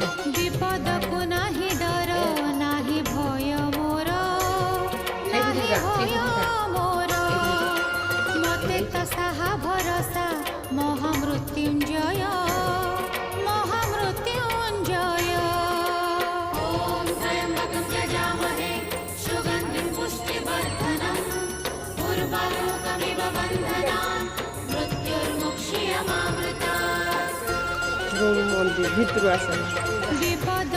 विपद को नाही डर नाही भय मोर नाही भय मोर मते त साहा भरोसा महामृत्युंजय महामृत्युंजय ओम त्र्यंबकं यजामहे सुगन्धिं पुष्टिवर्धनम् उर्वारुकमिव बन्धनान् मृत्युर्मुक्षीयमामृतात्। मन्दिर भित्र आसन विपद